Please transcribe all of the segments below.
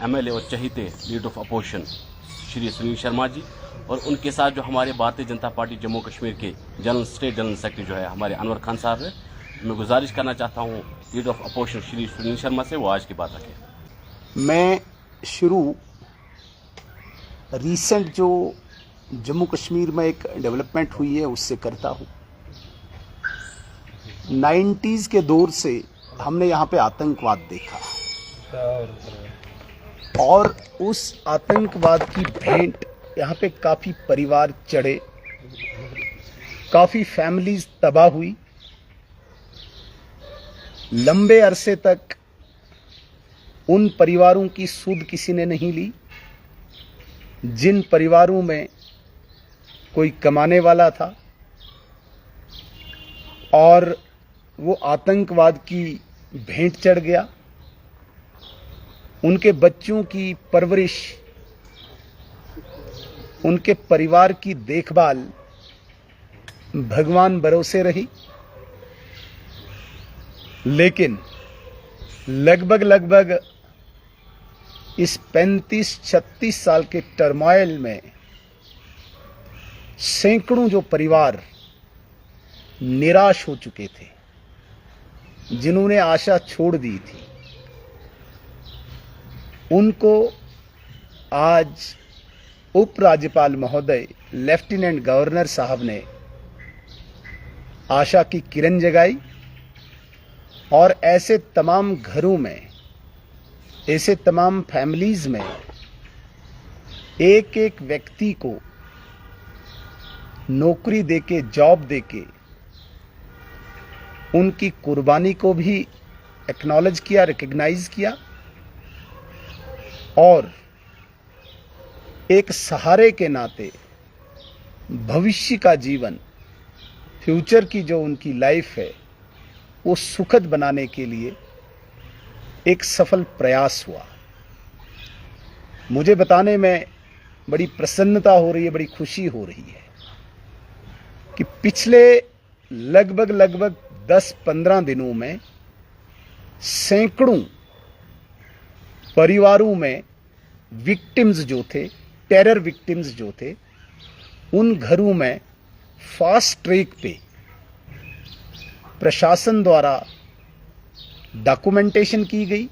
MLA और चहीते leader of opposition Shri Sunil Sharma ji, और उनके साथ जो हमारे भारतीय जनता पार्टी जम्मू कश्मीर के स्टेट जनरल सेक्रेटरी जो है हमारे अनवर खान साहब है। मैं गुजारिश करना चाहता हूँ leader of opposition Shri Sunil Sharma से वो आज की बात रखें। मैं शुरू रिसेंट जो जम्मू कश्मीर में एक डेवलपमेंट हुई है उससे करता हूँ। 90s के दौर से हमने यहाँ पे आतंकवाद देखा और उस आतंकवाद की भेंट यहाँ पे काफ़ी परिवार चढ़े, काफ़ी फैमिलीज तबाह हुई। लंबे अरसे तक उन परिवारों की सुध किसी ने नहीं ली जिन परिवारों में कोई कमाने वाला था, और वो आतंकवाद की भेंट चढ़ गया। उनके बच्चों की परवरिश, उनके परिवार की देखभाल भगवान भरोसे रही, लेकिन लगभग इस 35-36 साल के टर्मोइल में सैकड़ों जो परिवार निराश हो चुके थे, जिन्होंने आशा छोड़ दी थी, उनको आज उपराज्यपाल महोदय लेफ्टिनेंट गवर्नर साहब ने आशा की किरण जगाई और ऐसे तमाम घरों में, ऐसे तमाम फैमिलीज में एक एक व्यक्ति को नौकरी देके, जॉब देके उनकी कुर्बानी को भी एक्नॉलेज किया, रिकॉग्नाइज किया और एक सहारे के नाते भविष्य का जीवन, फ्यूचर की जो उनकी लाइफ है वो सुखद बनाने के लिए एक सफल प्रयास हुआ। मुझे बताने में बड़ी प्रसन्नता हो रही है, बड़ी खुशी हो रही है कि पिछले लगभग 10-15 दिनों में सैकड़ों परिवारों में विक्टिम्स जो थे, टेरर विक्टिम्स जो थे, उन घरों में फास्ट ट्रैक पे प्रशासन द्वारा डॉक्यूमेंटेशन की गई।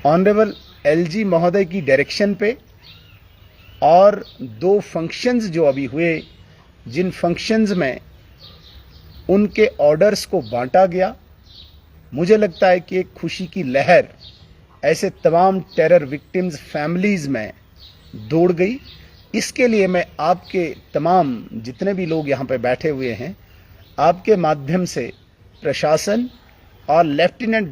ऑनरेबल एलजी महोदय की डायरेक्शन पे, और 2 फंक्शंस जो अभी हुए, जिन फंक्शंस में उनके ऑर्डर्स को बांटा गया, मुझे लगता है कि एक खुशी की लहर ऐसे तमाम टेरर विक्टिम्स फैमिलीज में दौड़ गई। इसके लिए मैं आपके तमाम जितने भी लोग यहाँ पे बैठे हुए हैं, आपके माध्यम से प्रशासन और लेफ्टिनेंट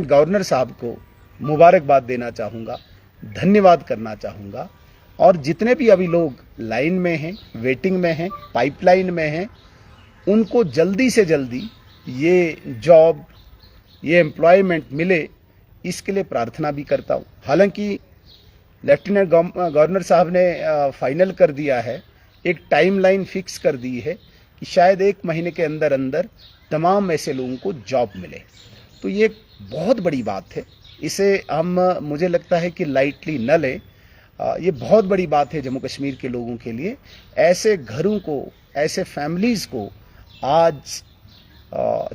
गवर्नर साहब को मुबारकबाद देना चाहूँगा, धन्यवाद करना चाहूँगा। और जितने भी अभी लोग लाइन में हैं, वेटिंग में हैं, पाइपलाइन में हैं, उनको जल्दी से जल्दी ये जॉब, ये एम्प्लॉयमेंट मिले, इसके लिए प्रार्थना भी करता हूँ। हालांकि लेफ्टिनेंट गवर्नर साहब ने फाइनल कर दिया है, एक टाइमलाइन फिक्स कर दी है कि शायद 1 महीने के अंदर अंदर तमाम ऐसे लोगों को जॉब मिले। तो ये बहुत बड़ी बात है, इसे हम, मुझे लगता है कि लाइटली न लें। ये बहुत बड़ी बात है जम्मू कश्मीर के लोगों के लिए। ऐसे घरों को, ऐसे फैमिलीज़ को आज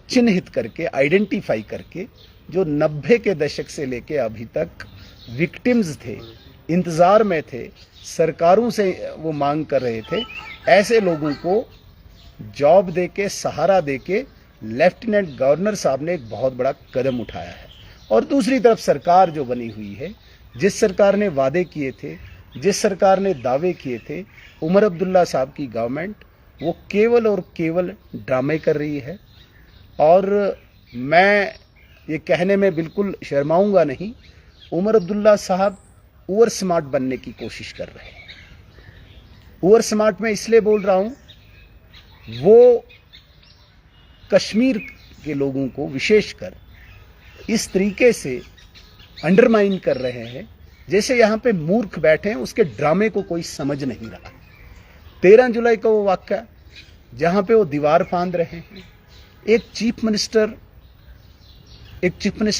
चिन्हित करके, आइडेंटिफाई करके, जो 90 के दशक से लेके अभी तक विक्टिम्स थे, इंतज़ार में थे, सरकारों से वो मांग कर रहे थे, ऐसे लोगों को जॉब देके, सहारा देके लेफ्टिनेंट गवर्नर साहब ने एक बहुत बड़ा कदम उठाया है। और दूसरी तरफ सरकार जो बनी हुई है, जिस सरकार ने वादे किए थे, जिस सरकार ने दावे किए थे, उमर अब्दुल्ला साहब की गवर्नमेंट वो केवल और केवल ड्रामे कर रही है। और मैं ये कहने में बिल्कुल शर्माऊंगा नहीं, उमर अब्दुल्ला साहब ओवर स्मार्ट बनने की कोशिश कर रहे हैं। ओवर स्मार्ट मैं इसलिए बोल रहा हूँ, वो कश्मीर के लोगों को विशेषकर इस तरीके से अंडरमाइन कर रहे हैं जैसे यहाँ पे मूर्ख बैठे हैं, उसके ड्रामे को कोई समझ नहीं रहा। 13 जुलाई का वो वाक़या जहाँ पे वो दीवार फांद रहे हैं। एक चीफ मिनिस्टर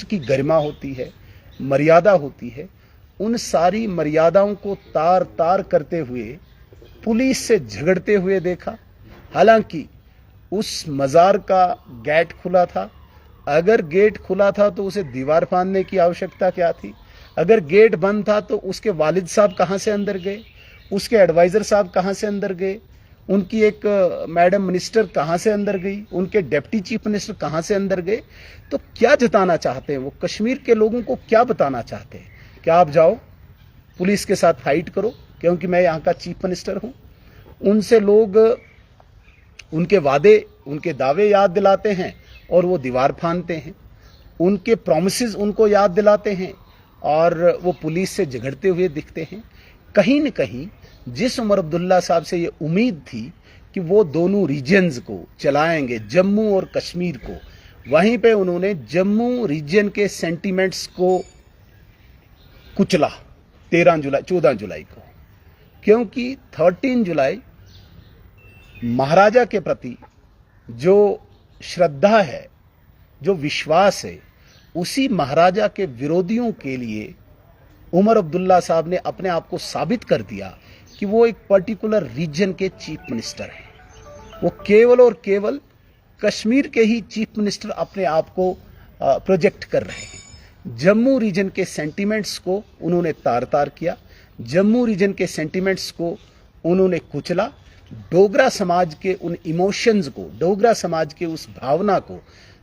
की गरिमा होती है, मर्यादा होती है, उन सारी मर्यादाओं को तार तार करते हुए पुलिस से झगड़ते हुए देखा। हालांकि उस मज़ार का गेट खुला था। अगर गेट खुला था तो उसे दीवार फाड़ने की आवश्यकता क्या थी? अगर गेट बंद था तो उसके वालिद साहब कहाँ से अंदर गए? उसके एडवाइज़र साहब कहाँ से अंदर गए? उनकी एक मैडम मिनिस्टर कहाँ से अंदर गई? उनके डिप्टी चीफ मिनिस्टर कहाँ से अंदर गए? तो क्या जताना चाहते हैं वो? कश्मीर के लोगों को क्या बताना चाहते हैं? क्या आप जाओ पुलिस के साथ फाइट करो क्योंकि मैं यहाँ का चीफ मिनिस्टर हूँ? उनसे लोग उनके वादे, उनके दावे याद दिलाते हैं और वो दीवार फाड़ते हैं। उनके प्रॉमिसेस उनको याद दिलाते हैं और वो पुलिस से झगड़ते हुए दिखते हैं। कहीं न कहीं जिस उमर अब्दुल्ला साहब से ये उम्मीद थी कि वो दोनों रीजन्स को चलाएंगे, जम्मू और कश्मीर को, वहीं पे उन्होंने जम्मू रीजन के सेंटिमेंट्स को कुचला 14 जुलाई को, क्योंकि 13 जुलाई महाराजा के प्रति जो श्रद्धा है, जो विश्वास है, उसी महाराजा के विरोधियों के लिए उमर अब्दुल्ला साहब ने अपने आप को साबित कर दिया कि वो एक पर्टिकुलर रीजन के चीफ मिनिस्टर हैं। वो केवल और केवल कश्मीर के ही चीफ मिनिस्टर अपने आप को प्रोजेक्ट कर रहे हैं। जम्मू रीजन के सेंटिमेंट्स को उन्होंने तार तार किया, जम्मू रीजन के सेंटिमेंट्स को उन्होंने कुचला। डोगरा समाज के उन इमोशंस को, डोगरा समाज के उस भावना को,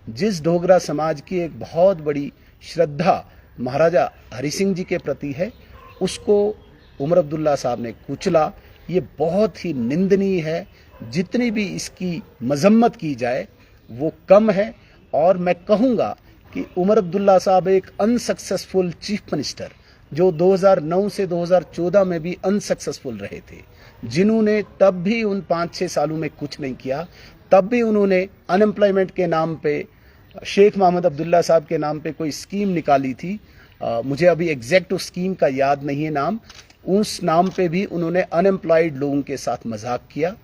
जिस डोगरा समाज की एक बहुत बड़ी श्रद्धा महाराजा हरि सिंह जी के प्रति है, उसको उमर अब्दुल्ला साहब ने कुचला। ये बहुत ही निंदनीय है। जितनी भी इसकी मजम्मत की जाए वो कम है। और मैं कहूँगा कि उमर अब्दुल्ला साहब एक अनसक्सेसफुल चीफ मिनिस्टर, जो 2009 से 2014 में भी अनसक्सेसफुल रहे थे, जिन्होंने तब भी उन 5-6 सालों में कुछ नहीं किया। तब भी उन्होंने अनएम्प्लॉयमेंट के नाम पे, शेख मोहम्मद अब्दुल्ला साहब के नाम पे कोई स्कीम निकाली थी। मुझे अभी एग्जैक्ट उस स्कीम का याद नहीं है नाम। उस नाम पे भी उन्होंने अनएम्प्लॉयड लोगों के साथ मजाक किया।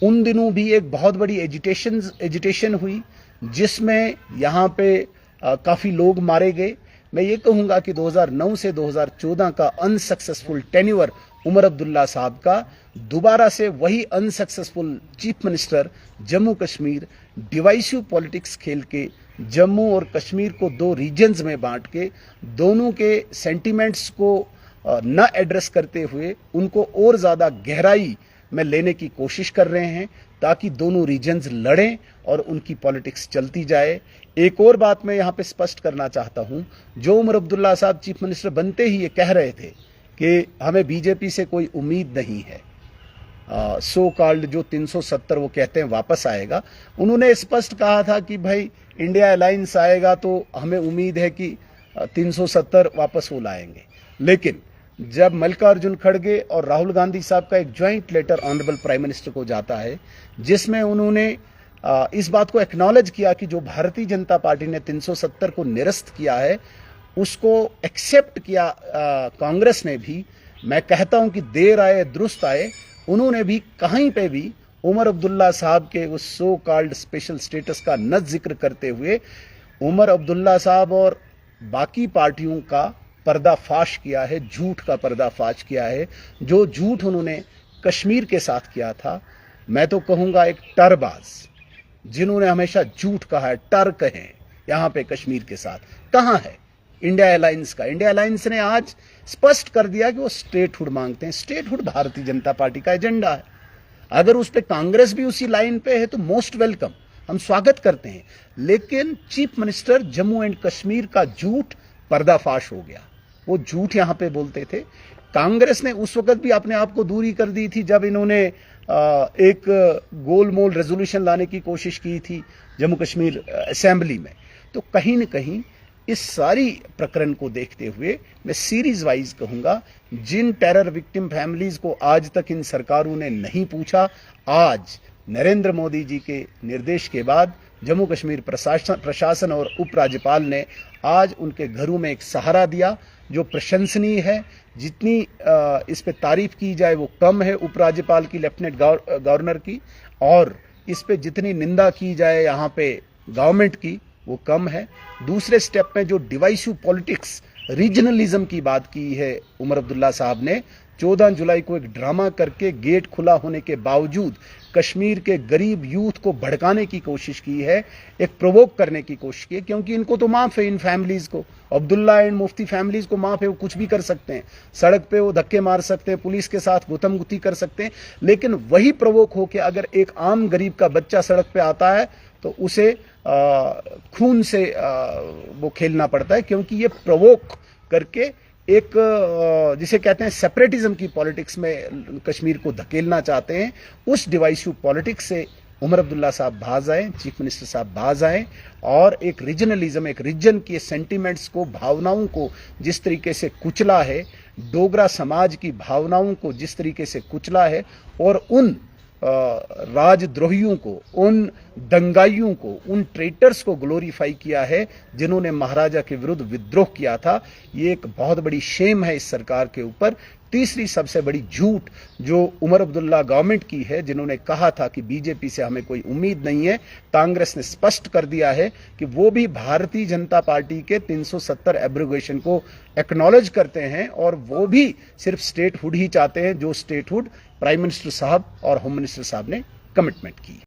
उन दिनों भी एक बहुत बड़ी एजिटेशन हुई जिसमें यहाँ पे काफ़ी लोग मारे गए। मैं ये कहूँगा कि 2009 से 2014 का अनसक्सेसफुल टेन्योर उमर अब्दुल्ला साहब का दोबारा से वही unsuccessful chief minister Jammu Kashmir divisive politics खेल के जम्मू और कश्मीर को 2 रीजन्स में बांट के दोनों के सेंटिमेंट्स को न एड्रेस करते हुए उनको और ज़्यादा गहराई में लेने की कोशिश कर रहे हैं ताकि दोनों रीजन्स लड़ें और उनकी पॉलिटिक्स चलती जाए। एक और बात मैं यहाँ पे स्पष्ट करना चाहता हूँ, जो उमर अब्दुल्ला साहब चीफ मिनिस्टर बनते ही ये कह रहे थे कि हमें बीजेपी से कोई उम्मीद नहीं है, सो कॉल्ड जो 370 वो कहते हैं वापस आएगा। उन्होंने स्पष्ट कहा था कि भाई इंडिया अलायंस आएगा तो हमें उम्मीद है कि 370 वापस वो लाएंगे। लेकिन जब मल्लिकार्जुन खड़गे और राहुल गांधी साहब का एक joint letter honourable prime minister को जाता है जिसमें उन्होंने इस बात को एक्नॉलेज किया कि जो भारतीय जनता पार्टी ने 370 को निरस्त किया है उसको एक्सेप्ट किया कांग्रेस ने भी। मैं कहता हूं कि देर आए दुरुस्त आए, उन्होंने भी कहीं पे भी उमर अब्दुल्ला साहब के उस सो कॉल्ड स्पेशल स्टेटस का न जिक्र करते हुए उमर अब्दुल्ला साहब और बाकी पार्टियों का पर्दाफाश किया है, झूठ का पर्दाफाश किया है। जो झूठ उन्होंने कश्मीर के साथ किया था, मैं तो कहूँगा एक टरबाज, जिन्होंने हमेशा झूठ कहा है, टर कहें यहाँ पे कश्मीर के साथ, कहाँ है इंडिया अलायंस का? इंडिया अलायंस ने आज स्पष्ट कर दिया कि वो स्टेटहुड मांगते हैं। स्टेटहुड भारतीय जनता पार्टी का एजेंडा है। अगर उस पर कांग्रेस भी उसी लाइन पे है तो मोस्ट वेलकम, हम स्वागत करते हैं। लेकिन chief minister Jammu and Kashmir का झूठ पर्दाफाश हो गया। वो झूठ यहाँ पे बोलते थे। कांग्रेस ने उस वक्त भी अपने आप को दूरी कर दी थी जब इन्होंने एक गोलमोल रेजोल्यूशन लाने की कोशिश की थी जम्मू कश्मीर असेंबली में। तो कहीं न कहीं इस सारी प्रकरण को देखते हुए मैं सीरीज वाइज कहूँगा, जिन टेरर विक्टिम फैमिलीज को आज तक इन सरकारों ने नहीं पूछा, आज नरेंद्र मोदी जी के निर्देश के बाद जम्मू कश्मीर प्रशासन और उपराज्यपाल ने आज उनके घरों में एक सहारा दिया, जो प्रशंसनीय है। जितनी इस पे तारीफ की जाए वो कम है उपराज्यपाल की, लेफ्टिनेंट गवर्नर की, और इस पे जितनी निंदा की जाए यहाँ पे गवर्नमेंट की वो कम है। दूसरे स्टेप में जो डिवाइसिव पॉलिटिक्स रीजनलिज्म की बात की है उमर अब्दुल्ला साहब ने। 14 जुलाई को एक ड्रामा करके गेट खुला होने के बावजूद कश्मीर के गरीब यूथ को भड़काने की कोशिश की है, एक प्रोवोक करने की कोशिश की है, क्योंकि इनको तो माफ है, इन फैमिलीज को, अब्दुल्ला एंड मुफ्ती फैमिलीज को माफ है, वो कुछ भी कर सकते हैं, सड़क पे वो धक्के मार सकते हैं, पुलिस के साथ गुत्थमगुत्थी कर सकते हैं, लेकिन वही प्रोवोक हो के अगर एक आम गरीब का बच्चा सड़क पे आता है तो उसे खून से वो खेलना पड़ता है, क्योंकि ये प्रोवोक करके एक जिसे कहते हैं सेपरेटिज्म की पॉलिटिक्स में कश्मीर को धकेलना चाहते हैं। उस डिवाइसिव पॉलिटिक्स से उमर अब्दुल्ला साहब बाज आए, चीफ मिनिस्टर साहब बाज आए, और एक रीजनलिज्म, एक रीजन के सेंटिमेंट्स को, भावनाओं को जिस तरीके से कुचला है, डोगरा समाज की भावनाओं को जिस तरीके से कुचला है, और उन राजद्रोहियों को, उन दंगाइयों को, उन ट्रेटर्स को ग्लोरीफाई किया है जिन्होंने महाराजा के विरुद्ध विद्रोह किया था। ये एक बहुत बड़ी शेम है इस सरकार के ऊपर। तीसरी सबसे बड़ी झूठ जो उमर अब्दुल्ला गवर्नमेंट की है, जिन्होंने कहा था कि बीजेपी से हमें कोई उम्मीद नहीं है, कांग्रेस ने स्पष्ट कर दिया है कि वो भी भारतीय जनता पार्टी के 370 एब्रोगेशन को एक्नॉलेज करते हैं, और वो भी सिर्फ स्टेटहुड ही चाहते हैं, जो स्टेटहुड प्राइम मिनिस्टर साहब और होम मिनिस्टर साहब ने कमिटमेंट की।